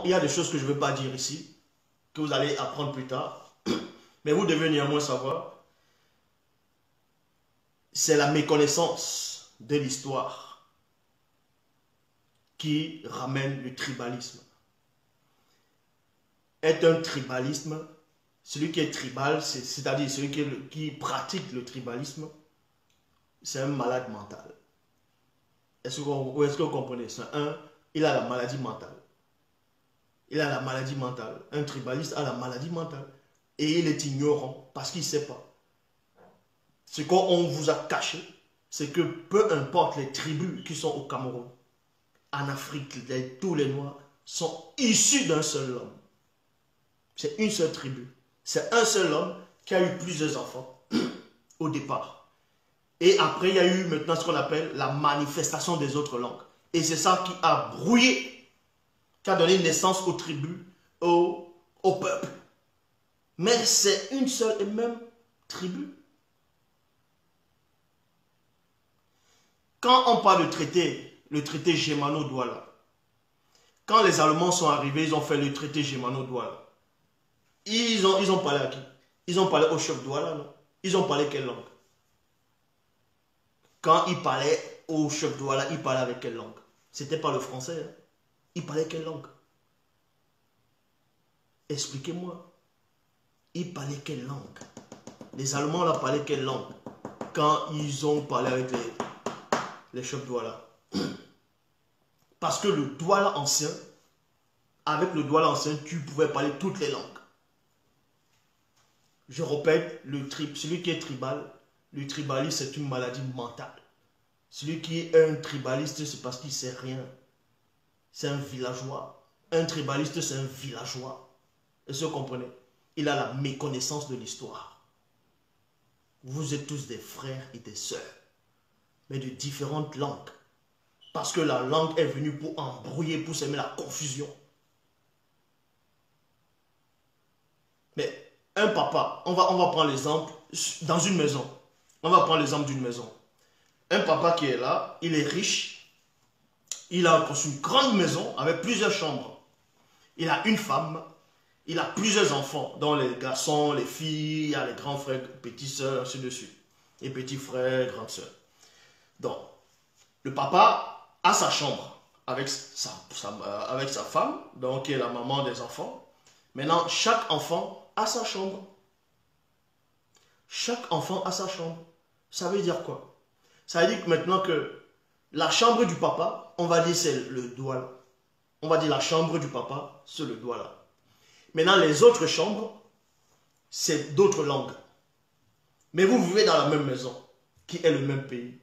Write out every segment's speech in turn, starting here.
il y a des choses que je ne veux pas dire ici, que vous allez apprendre plus tard, mais vous devez néanmoins savoir, c'est la méconnaissance de l'histoire qui ramène le tribalisme. Est un tribalisme, celui qui est tribal, c'est-à-dire celui qui pratique le tribalisme, c'est un malade mental. Est-ce que vous comprenez ça? Il a la maladie mentale. Il a la maladie mentale. Un tribaliste a la maladie mentale. Et il est ignorant parce qu'il ne sait pas. Ce qu'on vous a caché, c'est que peu importe les tribus qui sont au Cameroun, en Afrique, tous les Noirs sont issus d'un seul homme. C'est une seule tribu. C'est un seul homme qui a eu plusieurs enfants au départ. Et après, il y a eu maintenant ce qu'on appelle la manifestation des autres langues. Et c'est ça qui a brouillé, qui a donné naissance aux tribus, au peuple. Mais c'est une seule et même tribu. Quand on parle de traité, le traité Germano-Douala, quand les Allemands sont arrivés, ils ont fait le traité Germano-Douala. Ils ont parlé à qui? Ils ont parlé au chef Douala, non? Ils ont parlé quelle langue? Quand ils parlaient au chef Douala, ils parlaient avec quelle langue? C'était pas le français. Hein? Ils parlaient quelle langue? Expliquez-moi. Ils parlaient quelle langue? Les Allemands là parlaient quelle langue? Quand ils ont parlé avec les chefs Douala. Parce que le Douala ancien, avec le Douala ancien, tu pouvais parler toutes les langues. Je répète, celui qui est tribal, le tribaliste c'est une maladie mentale. Celui qui est un tribaliste, c'est parce qu'il ne sait rien. C'est un villageois. Un tribaliste, c'est un villageois. Est-ce que vous comprenez? Il a la méconnaissance de l'histoire. Vous êtes tous des frères et des sœurs, mais de différentes langues. Parce que la langue est venue pour embrouiller, pour semer la confusion. Mais un papa, on va prendre l'exemple dans une maison. On va prendre l'exemple d'une maison. Un papa qui est là, il est riche. Il a construit une grande maison avec plusieurs chambres. Il a une femme. Il a plusieurs enfants, dont les garçons, les filles, il y a les grands frères, petites sœurs, ainsi de suite. Et petits frères, grandes sœurs. Donc, le papa a sa chambre avec sa femme, donc qui est la maman des enfants. Maintenant, chaque enfant a sa chambre. Chaque enfant a sa chambre. Ça veut dire quoi? Ça veut dire que maintenant que la chambre du papa, on va dire c'est le Douala. On va dire la chambre du papa, c'est le Douala. Maintenant, les autres chambres, c'est d'autres langues. Mais vous vivez dans la même maison, qui est le même pays.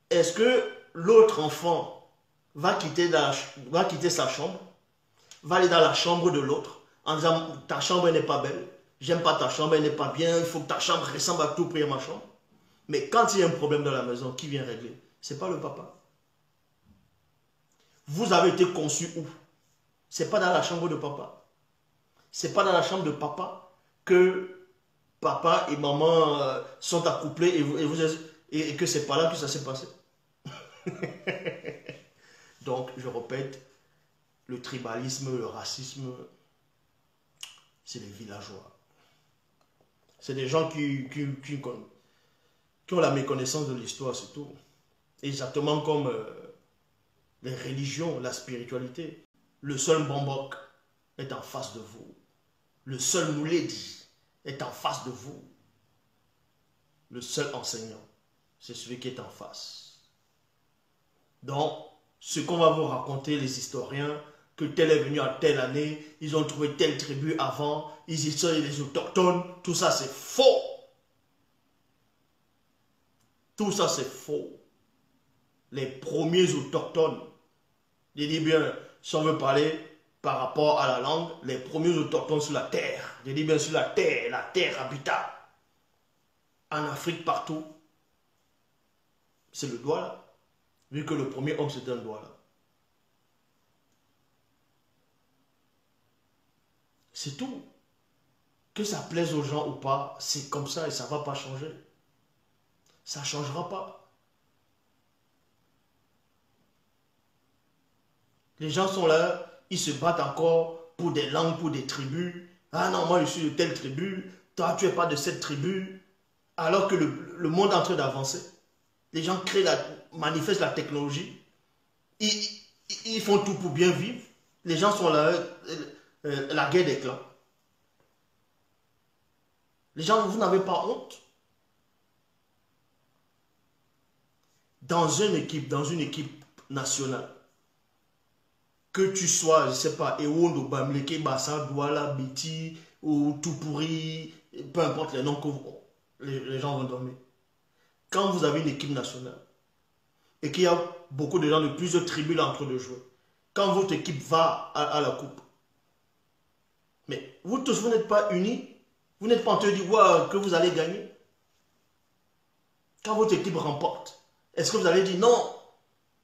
Est-ce que l'autre enfant va quitter sa chambre, va aller dans la chambre de l'autre, en disant ta chambre n'est pas belle, j'aime pas ta chambre, elle n'est pas bien, il faut que ta chambre ressemble à tout près à ma chambre. Mais quand il y a un problème dans la maison, qui vient régler? Ce n'est pas le papa. Vous avez été conçu où? Ce n'est pas dans la chambre de papa. Ce n'est pas dans la chambre de papa que papa et maman sont accouplés et que c'est pas là que ça s'est passé. Donc, je répète, le tribalisme, le racisme, c'est les villageois. C'est des gens qui ont la méconnaissance de l'histoire, c'est tout. Exactement comme les religions, la spiritualité. Le seul Bambok est en face de vous. Le seul Mouledi est en face de vous. Le seul enseignant, c'est celui qui est en face. Donc, ce qu'on va vous raconter, les historiens, que tel est venu à telle année, ils ont trouvé telle tribu avant, ils y sont les autochtones, tout ça c'est faux. Tout ça c'est faux. Les premiers autochtones, je dis bien, si on veut parler par rapport à la langue, les premiers autochtones sur la terre, je dis bien sur la terre habitable, en Afrique partout, c'est le Douala. Vu que le premier homme c'était un Douala. C'est tout. Que ça plaise aux gens ou pas, c'est comme ça et ça ne va pas changer. Ça ne changera pas. Les gens sont là, ils se battent encore pour des langues, pour des tribus. Ah non, moi je suis de telle tribu, toi tu n'es pas de cette tribu. Alors que le monde est en train d'avancer. Les gens manifestent la technologie. Ils font tout pour bien vivre. Les gens sont là, la guerre des clans. Les gens, vous n'avez pas honte. Dans une équipe nationale, que tu sois, je ne sais pas, Ewondo, Bamleke, Bassa, Douala, Biti, ou Toupouri, peu importe les noms que les gens vont donner. Quand vous avez une équipe nationale, et qu'il y a beaucoup de gens de plusieurs tribus là en train de jouer, quand votre équipe va à la coupe, mais vous tous, vous n'êtes pas unis, vous n'êtes pas en train de dire wow, que vous allez gagner. Quand votre équipe remporte, est-ce que vous allez dire non,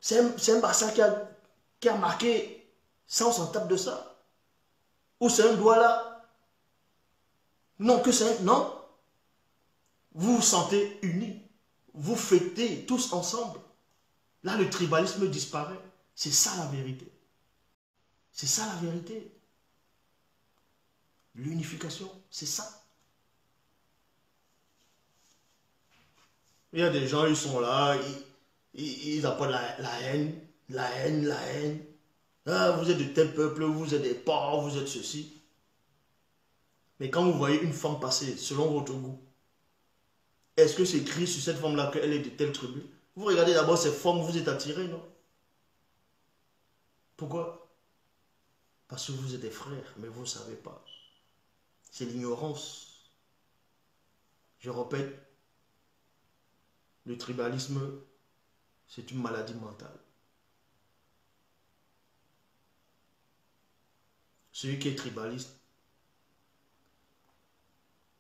c'est un Bassa qui a marqué, ça on s'en tape de ça? Ou c'est un Douala? Non, que c'est un... Non. Vous vous sentez unis. Vous fêtez tous ensemble. Là, le tribalisme disparaît. C'est ça la vérité. C'est ça la vérité. L'unification, c'est ça. Il y a des gens, ils sont là, ils apportent la haine, la haine, la haine. Ah, vous êtes de tel peuple, vous êtes des pauvres, vous êtes ceci. Mais quand vous voyez une femme passer selon votre goût, est-ce que c'est écrit sur cette femme-là qu'elle est de telle tribu? Vous regardez d'abord ces formes, vous êtes attirés, non? Pourquoi? Parce que vous êtes des frères, mais vous ne savez pas. C'est l'ignorance. Je répète, le tribalisme, c'est une maladie mentale. Celui qui est tribaliste,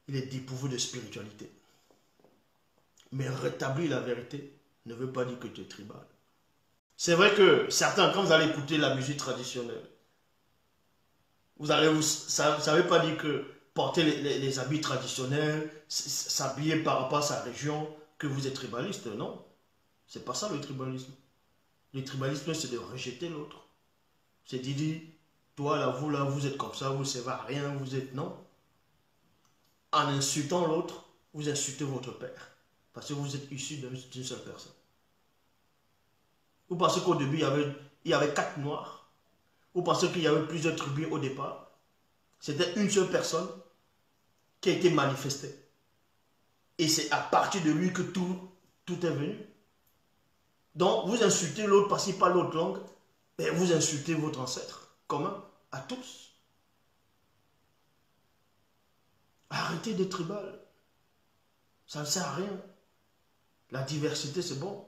il est dépourvu de spiritualité. Mais rétablir la vérité ne veut pas dire que tu es tribal. C'est vrai que certains, quand vous allez écouter la musique traditionnelle, ça ne veut pas dire que porter les habits traditionnels, s'habiller par rapport à sa région, que vous êtes tribaliste. Non, c'est pas ça le tribalisme. Le tribalisme, c'est de rejeter l'autre. C'est de dire, toi là, vous êtes comme ça, vous ne servez à rien, vous êtes... Non. En insultant l'autre, vous insultez votre père. Parce que vous êtes issu d'une seule personne. Vous pensez qu'au début, il y avait 4 noirs. Vous pensez qu'il y avait plusieurs tribus au départ. C'était une seule personne qui a été manifestée. Et c'est à partir de lui que tout est venu. Donc, vous insultez l'autre parce qu'il parle l'autre langue, et vous insultez votre ancêtre commun, à tous. Arrêtez d'être tribal. Ça ne sert à rien. La diversité, c'est bon.